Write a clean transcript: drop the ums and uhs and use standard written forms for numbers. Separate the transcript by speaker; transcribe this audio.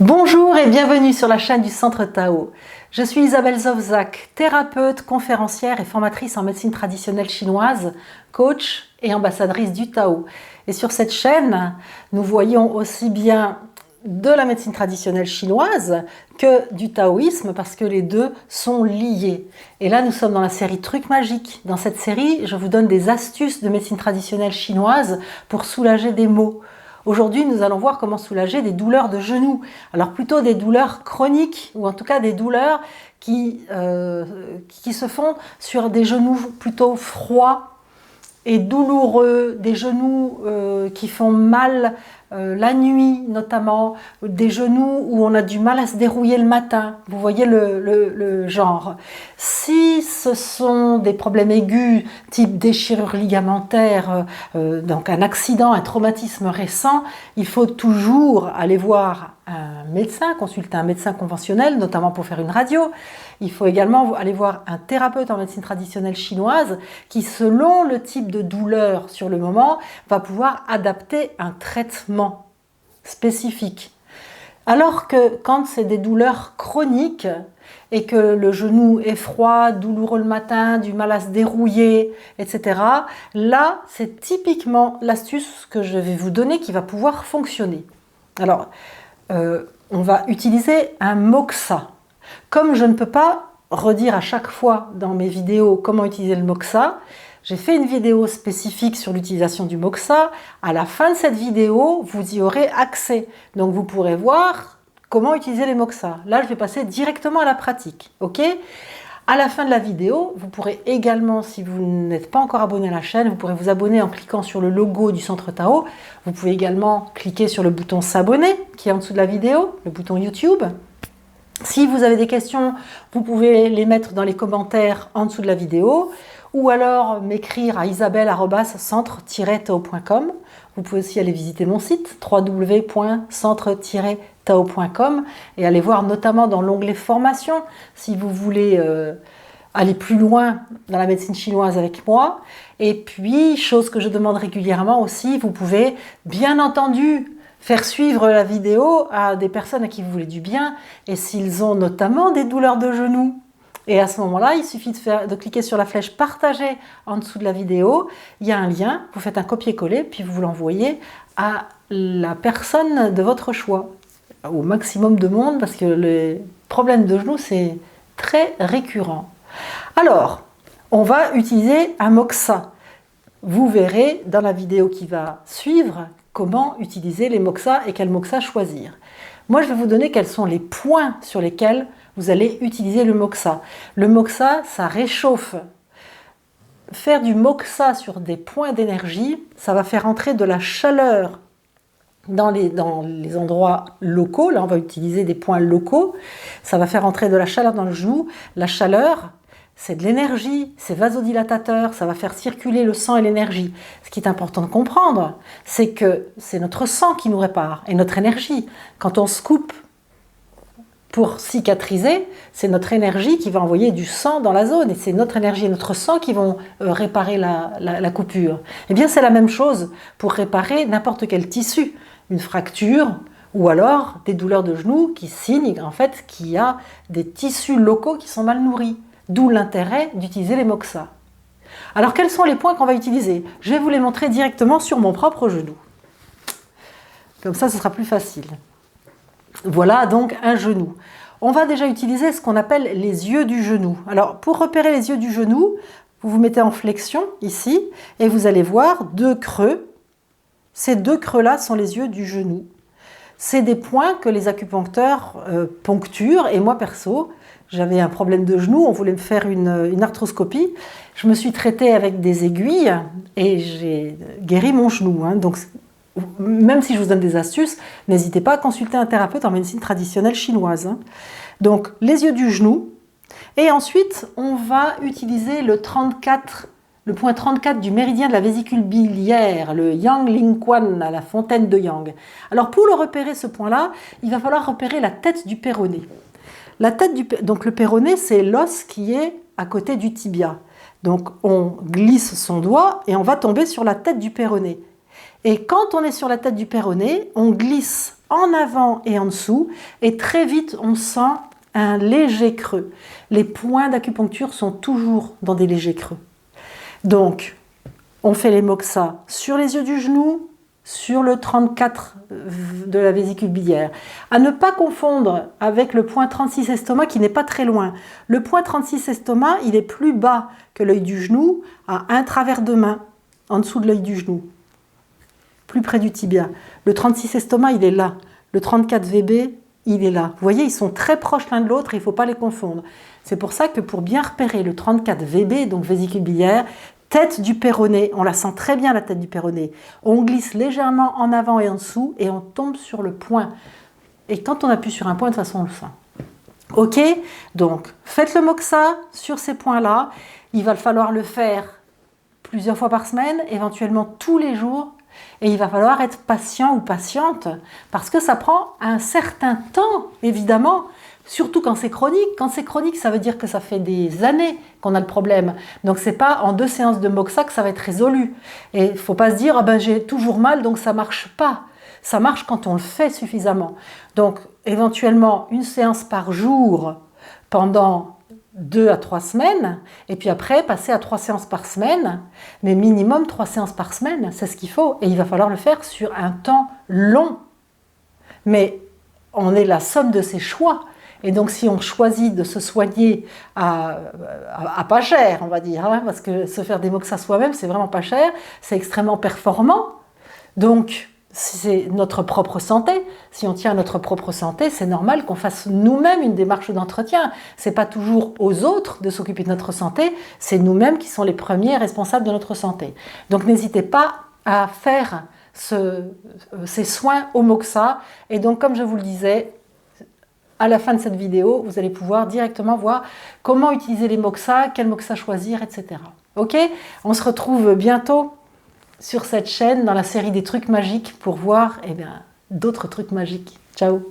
Speaker 1: Bonjour et bienvenue sur la chaîne du Centre Tao. Je suis Isabelle Zovzak, thérapeute, conférencière et formatrice en médecine traditionnelle chinoise, coach et ambassadrice du Tao. Et sur cette chaîne, nous voyons aussi bien de la médecine traditionnelle chinoise que du taoïsme parce que les deux sont liés. Et là, nous sommes dans la série Trucs magiques. Dans cette série, je vous donne des astuces de médecine traditionnelle chinoise pour soulager des maux. Aujourd'hui, nous allons voir comment soulager des douleurs de genoux. Alors plutôt des douleurs chroniques, ou en tout cas des douleurs qui se font sur des genoux plutôt froids et douloureux, des genoux qui font mal la nuit notamment, des genoux où on a du mal à se dérouiller le matin. Vous voyez le genre. Si ce sont des problèmes aigus, type déchirure ligamentaire, donc un accident, un traumatisme récent, il faut toujours aller voir un médecin, consulter un médecin conventionnel, notamment pour faire une radio. Il faut également aller voir un thérapeute en médecine traditionnelle chinoise qui, selon le type de douleur sur le moment, va pouvoir adapter un traitement spécifique. Alors que quand c'est des douleurs chroniques et que le genou est froid, douloureux le matin, du mal à se dérouiller, etc., là, c'est typiquement l'astuce que je vais vous donner qui va pouvoir fonctionner. Alors, on va utiliser un moxa. Comme je ne peux pas redire à chaque fois dans mes vidéos comment utiliser le moxa, j'ai fait une vidéo spécifique sur l'utilisation du moxa. À la fin de cette vidéo, vous y aurez accès. Donc vous pourrez voir comment utiliser les moxa. Là, je vais passer directement à la pratique. Ok ? À la fin de la vidéo, vous pourrez également, si vous n'êtes pas encore abonné à la chaîne, vous pourrez vous abonner en cliquant sur le logo du Centre Tao. Vous pouvez également cliquer sur le bouton s'abonner qui est en dessous de la vidéo, le bouton YouTube. Si vous avez des questions, vous pouvez les mettre dans les commentaires en dessous de la vidéo ou alors m'écrire à isabelle@centre-tao.com. Vous pouvez aussi aller visiter mon site www.centre-tao.com et aller voir notamment dans l'onglet formation si vous voulez aller plus loin dans la médecine chinoise avec moi. Et puis, chose que je demande régulièrement aussi, vous pouvez bien entendu faire suivre la vidéo à des personnes à qui vous voulez du bien et s'ils ont notamment des douleurs de genoux. Et à ce moment-là, il suffit de cliquer sur la flèche partager en dessous de la vidéo. Il y a un lien, vous faites un copier-coller, puis vous l'envoyez à la personne de votre choix, au maximum de monde, parce que les problèmes de genoux, c'est très récurrent. Alors, on va utiliser un moxa. Vous verrez dans la vidéo qui va suivre comment utiliser les moxa et quel moxa choisir. Moi, je vais vous donner quels sont les points sur lesquels vous allez utiliser le moxa. Le moxa, ça réchauffe. Faire du moxa sur des points d'énergie, ça va faire entrer de la chaleur dans les endroits locaux. Là, on va utiliser des points locaux. Ça va faire entrer de la chaleur dans le genou. La chaleur, c'est de l'énergie, c'est vasodilatateur, ça va faire circuler le sang et l'énergie. Ce qui est important de comprendre, c'est que c'est notre sang qui nous répare et notre énergie. Quand on se coupe pour cicatriser, c'est notre énergie qui va envoyer du sang dans la zone et c'est notre énergie et notre sang qui vont réparer la coupure. Eh bien, c'est la même chose pour réparer n'importe quel tissu, une fracture ou alors des douleurs de genoux qui signent en fait qu'il y a des tissus locaux qui sont mal nourris. D'où l'intérêt d'utiliser les moxa. Alors, quels sont les points qu'on va utiliser? Je vais vous les montrer directement sur mon propre genou. Comme ça, ce sera plus facile. Voilà donc un genou. On va déjà utiliser ce qu'on appelle les yeux du genou. Alors, pour repérer les yeux du genou, vous vous mettez en flexion ici et vous allez voir deux creux. Ces deux creux-là sont les yeux du genou. C'est des points que les acupuncteurs poncturent et moi perso, j'avais un problème de genou, on voulait me faire une arthroscopie. Je me suis traitée avec des aiguilles et j'ai guéri mon genou. Donc, même si je vous donne des astuces, n'hésitez pas à consulter un thérapeute en médecine traditionnelle chinoise. Donc, les yeux du genou. Et ensuite, on va utiliser le point 34 du méridien de la vésicule biliaire, le Yang Ling Quan, à la fontaine de Yang. Alors, pour le repérer, ce point-là, il va falloir repérer la tête du péroné. Donc le péroné, c'est l'os qui est à côté du tibia. Donc on glisse son doigt et on va tomber sur la tête du péroné. Et quand on est sur la tête du péroné, on glisse en avant et en dessous, et très vite on sent un léger creux. Les points d'acupuncture sont toujours dans des légers creux. Donc, on fait les moxa sur les yeux du genou, sur le 34 de la vésicule biliaire. À ne pas confondre avec le point 36 estomac qui n'est pas très loin. Le point 36 estomac, il est plus bas que l'œil du genou, à un travers de main, en dessous de l'œil du genou, plus près du tibia. Le 36 estomac, il est là. Le 34 VB, il est là. Vous voyez, ils sont très proches l'un de l'autre, il ne faut pas les confondre. C'est pour ça que pour bien repérer le 34 VB, donc vésicule biliaire, tête du péroné, on la sent très bien la tête du péroné. On glisse légèrement en avant et en dessous et on tombe sur le point. Et quand on appuie sur un point, de toute façon, on le sent. Ok, donc faites le moxa sur ces points-là. Il va falloir le faire plusieurs fois par semaine, éventuellement tous les jours. Et il va falloir être patient ou patiente parce que ça prend un certain temps, évidemment, surtout quand c'est chronique. Quand c'est chronique, ça veut dire que ça fait des années qu'on a le problème. Donc c'est pas en 2 séances de moxa que ça va être résolu. Et il ne faut pas se dire « ah ben j'ai toujours mal donc ça ne marche pas ». Ça marche quand on le fait suffisamment. Donc éventuellement une séance par jour pendant 2 à 3 semaines, et puis après passer à 3 séances par semaine, mais minimum 3 séances par semaine, c'est ce qu'il faut, et il va falloir le faire sur un temps long. Mais on est la somme de ses choix, et donc si on choisit de se soigner à pas cher, on va dire, hein, parce que se faire des moxa soi-même, c'est vraiment pas cher, c'est extrêmement performant, donc c'est notre propre santé. Si on tient à notre propre santé, c'est normal qu'on fasse nous-mêmes une démarche d'entretien. C'est pas toujours aux autres de s'occuper de notre santé, c'est nous-mêmes qui sont les premiers responsables de notre santé. Donc n'hésitez pas à faire ces soins au moxa. Et donc, comme je vous le disais, à la fin de cette vidéo, vous allez pouvoir directement voir comment utiliser les moxa, quel moxa choisir, etc. Ok ? On se retrouve bientôt sur cette chaîne dans la série des trucs magiques pour voir d'autres trucs magiques. Ciao!